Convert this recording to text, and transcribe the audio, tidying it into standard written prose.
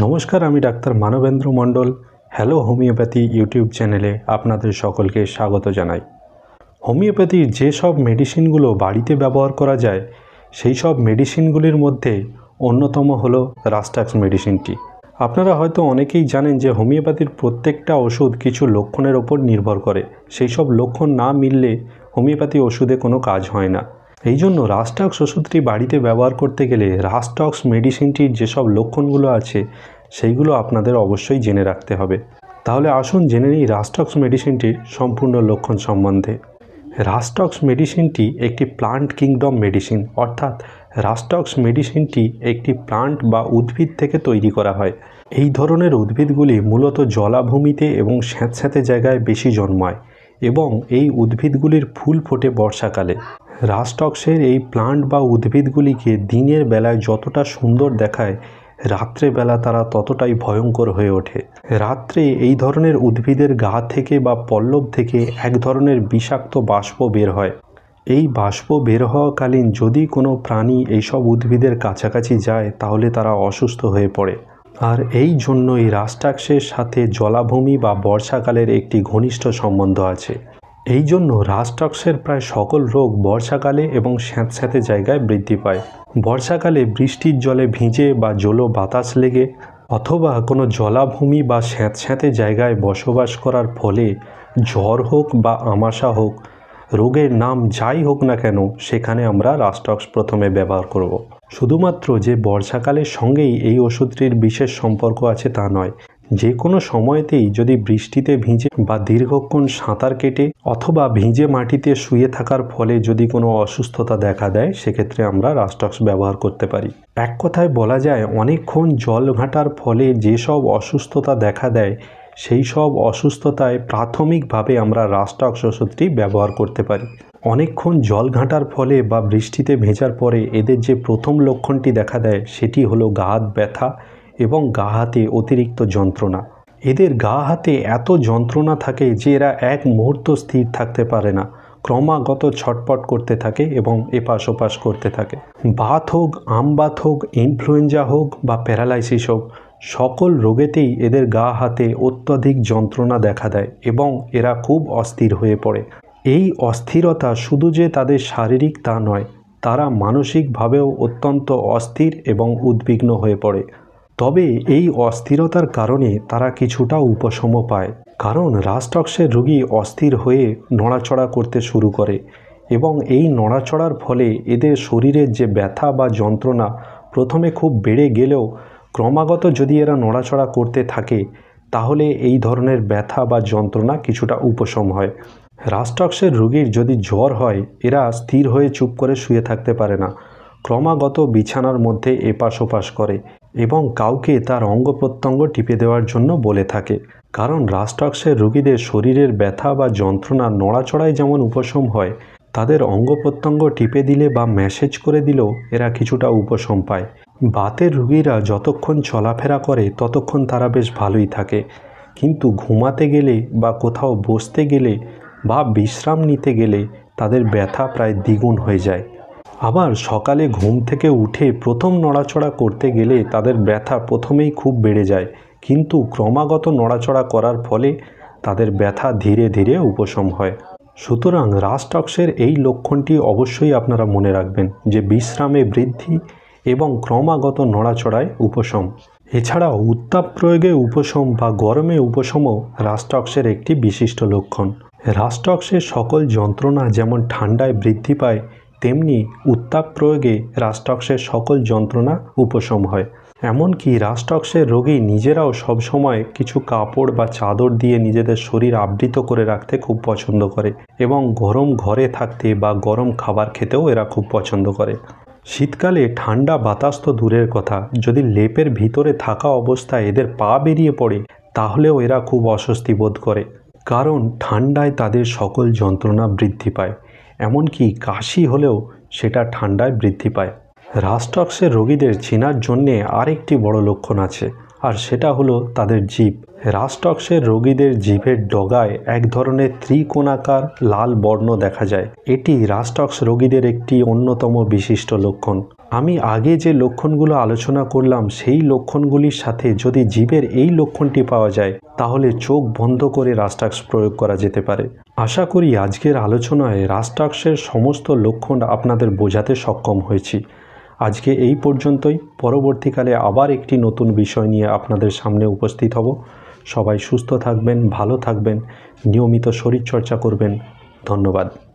নমস্কার, আমি ডাক্তার মানবেন্দ্র মণ্ডল। Hello homeopathy YouTube চ্যানেলে আপনাদের সকলকে স্বাগত জানাই। হোমিওপ্যাথির যেসব মেডিসিনগুলো বাড়িতে ব্যবহার করা যায় সেই সব মেডিসিনগুলির মধ্যে অন্যতম হলো রাস্টাক্স মেডিসিনটি। আপনারা হয়তো অনেকেই জানেন যে হোমিওপ্যাথির প্রত্যেকটা ওষুধ কিছু লক্ষণের ওপর নির্ভর করে। সেই সব লক্ষণ না মিললে হোমিওপ্যাথি ওষুধে কোনো কাজ হয় না। এই জন্য রাস্টাক্স ওষুধটি বাড়িতে ব্যবহার করতে গেলে রাস্টাক্স মেডিসিনটির যেসব লক্ষণগুলো আছে সেইগুলো আপনাদের অবশ্যই জেনে রাখতে হবে। তাহলে আসুন জেনে নিই রাস্টাক্স মেডিসিনটির সম্পূর্ণ লক্ষণ সম্বন্ধে। রাস্টাক্স মেডিসিনটি একটি প্লান্ট কিংডম মেডিসিন, অর্থাৎ রাস্টাক্স মেডিসিনটি একটি প্লান্ট বা উদ্ভিদ থেকে তৈরি করা হয়। এই ধরনের উদ্ভিদগুলি মূলত জলাভূমিতে এবং স্যাঁতস্যাঁতে জায়গায় বেশি জন্মায় এবং এই উদ্ভিদগুলির ফুল ফোটে বর্ষাকালে। রাস্টক্সের এই প্লান্ট বা উদ্ভিদগুলিকে দিনের বেলায় যতটা সুন্দর দেখায়, রাত্রেবেলা তারা ততটাই ভয়ঙ্কর হয়ে ওঠে। রাত্রে এই ধরনের উদ্ভিদের গা থেকে বা পল্লব থেকে এক ধরনের বিষাক্ত বাষ্প বের হয়। এই বাষ্প বের হওয়াকালীন যদি কোনো প্রাণী এইসব উদ্ভিদের কাছাকাছি যায় তাহলে তারা অসুস্থ হয়ে পড়ে। আর এই জন্যই রাস্টাক্সের সাথে জলাভূমি বা বর্ষাকালের একটি ঘনিষ্ঠ সম্বন্ধ আছে। এই জন্য রাস্টাক্সের প্রায় সকল রোগ বর্ষাকালে এবং স্যাঁতস্যাঁতে জায়গায় বৃদ্ধি পায়। বর্ষাকালে বৃষ্টির জলে ভিজে বা জলো বাতাস লেগে অথবা কোনো জলাভূমি বা স্যাঁতস্যাঁতে জায়গায় বসবাস করার ফলে জ্বর হোক বা আমাশা হোক, রোগের নাম যাই হোক না কেন, সেখানে আমরা রাস্টক্স প্রথমে ব্যবহার করব। শুধুমাত্র যে বর্ষাকালের সঙ্গেই এই ওষুধটির বিশেষ সম্পর্ক আছে তা নয়, যে কোনো সময়তেই যদি বৃষ্টিতে ভিজে বা দীর্ঘক্ষণ সাঁতার কেটে অথবা ভিজে মাটিতে শুয়ে থাকার ফলে যদি কোনো অসুস্থতা দেখা দেয়, সেক্ষেত্রে আমরা রাস্টক্স ব্যবহার করতে পারি। এক কথায় বলা যায়, অনেকক্ষণ জল ঘাঁটার ফলে যেসব অসুস্থতা দেখা দেয় সেই সব অসুস্থতায় প্রাথমিকভাবে আমরা রাস্টক্স ওষুধটি ব্যবহার করতে পারি। অনেকক্ষণ জল ঘাঁটার ফলে বা বৃষ্টিতে ভেজার পরে এদের যে প্রথম লক্ষণটি দেখা দেয় সেটি হলো গা হাত ব্যথা এবং গা হাতে অতিরিক্ত যন্ত্রণা। এদের গা হাতে এত যন্ত্রণা থাকে যে এরা এক মুহূর্ত স্থির থাকতে পারে না, ক্রমাগত ছটপট করতে থাকে এবং এপাশ ওপাশ করতে থাকে। বাত হোক, আমবাত হোক, ইনফ্লুয়েঞ্জা হোক বা প্যারালাইসিস হোক, সকল রোগেতেই এদের গা হাতে অত্যধিক যন্ত্রণা দেখা দেয় এবং এরা খুব অস্থির হয়ে পড়ে। এই অস্থিরতা শুধু যে তাদের শারীরিক তা নয়, তারা মানসিকভাবেও অত্যন্ত অস্থির এবং উদ্বিগ্ন হয়ে পড়ে। তবে এই অস্থিরতার কারণে তারা কিছুটা উপশম পায়, কারণ রাস্টক্সের রোগী অস্থির হয়ে নড়াচড়া করতে শুরু করে এবং এই নড়াচড়ার ফলে এদের শরীরের যে ব্যথা বা যন্ত্রণা প্রথমে খুব বেড়ে গেলেও ক্রমাগত যদি এরা নড়াচড়া করতে থাকে তাহলে এই ধরনের ব্যথা বা যন্ত্রণা কিছুটা উপশম হয়। রাস্টক্সের রোগীর যদি জ্বর হয়, এরা স্থির হয়ে চুপ করে শুয়ে থাকতে পারে না, ক্রমাগত বিছানার মধ্যে এপাশ ওপাশ করে এবং কাউকে তার অঙ্গ প্রত্যঙ্গ টিপে দেওয়ার জন্য বলে থাকে। কারণ রাস্টক্সের রোগীদের শরীরের ব্যথা বা যন্ত্রণা নড়াচড়ায় যেমন উপশম হয়, তাদের অঙ্গ প্রত্যঙ্গ টিপে দিলে বা ম্যাসেজ করে দিলেও এরা কিছুটা উপশম পায়। বাতের রোগীরা যতক্ষণ চলাফেরা করে ততক্ষণ তারা বেশ ভালোই থাকে, কিন্তু ঘুমাতে গেলে বা কোথাও বসতে গেলে বা বিশ্রাম নিতে গেলে তাদের ব্যথা প্রায় দ্বিগুণ হয়ে যায়। আবার সকালে ঘুম থেকে উঠে প্রথম নড়াচড়া করতে গেলে তাদের ব্যথা প্রথমেই খুব বেড়ে যায়, কিন্তু ক্রমাগত নড়াচড়া করার ফলে তাদের ব্যথা ধীরে ধীরে উপশম হয়। সুতরাং রাস্টক্সের এই লক্ষণটি অবশ্যই আপনারা মনে রাখবেন যে বিশ্রামে বৃদ্ধি এবং ক্রমাগত নড়াচড়ায় উপশম। এছাড়াও উত্তাপ প্রয়োগে উপশম বা গরমে উপশমও রাস্টক্সের একটি বিশিষ্ট লক্ষণ। রাস্টক্সের সকল যন্ত্রণা যেমন ঠান্ডায় বৃদ্ধি পায়, তেমনি উত্তাপ প্রয়োগে রাস্টক্সের সকল যন্ত্রণা উপশম হয়। এমনকি রাস্টক্সের রোগী নিজেরাও সবসময় কিছু কাপড় বা চাদর দিয়ে নিজেদের শরীর আবৃত করে রাখতে খুব পছন্দ করে এবং গরম ঘরে থাকতে বা গরম খাবার খেতেও এরা খুব পছন্দ করে। শীতকালে ঠান্ডা বাতাস তো দূরের কথা, যদি লেপের ভিতরে থাকা অবস্থায় এদের পা বেরিয়ে পড়ে তাহলেও এরা খুব অস্বস্তি বোধ করে, কারণ ঠান্ডায় তাদের সকল যন্ত্রণা বৃদ্ধি পায়। এমনকি কাশি হলেও সেটা ঠান্ডায় বৃদ্ধি পায়। রাস্টক্সের রোগীদের চেনার জন্যে আরেকটি বড় লক্ষণ আছে, আর সেটা হলো তাদের জিভ। রাস্টক্সের রোগীদের জিভের ডগায় এক ধরনের ত্রিকোণাকার লাল বর্ণ দেখা যায়। এটি রাস্টক্স রোগীদের একটি অন্যতম বিশিষ্ট লক্ষণ। আমি আগে যে লক্ষণগুলো আলোচনা করলাম সেই লক্ষণগুলির সাথে যদি জিভের এই লক্ষণটি পাওয়া যায় তাহলে চোখ বন্ধ করে রাস্টক্স প্রয়োগ করা যেতে পারে। আশা করি আজকের আলোচনায় রাস্টক্সের সমস্ত লক্ষণ আপনাদের বোঝাতে সক্ষম হয়েছি। আজকে এই পর্যন্তই। পরবর্তীকালে আবার একটি নতুন বিষয় নিয়ে আপনাদের সামনে উপস্থিত হব। সবাই সুস্থ থাকবেন, ভালো থাকবেন, নিয়মিত শরীরচর্চা করবেন। ধন্যবাদ।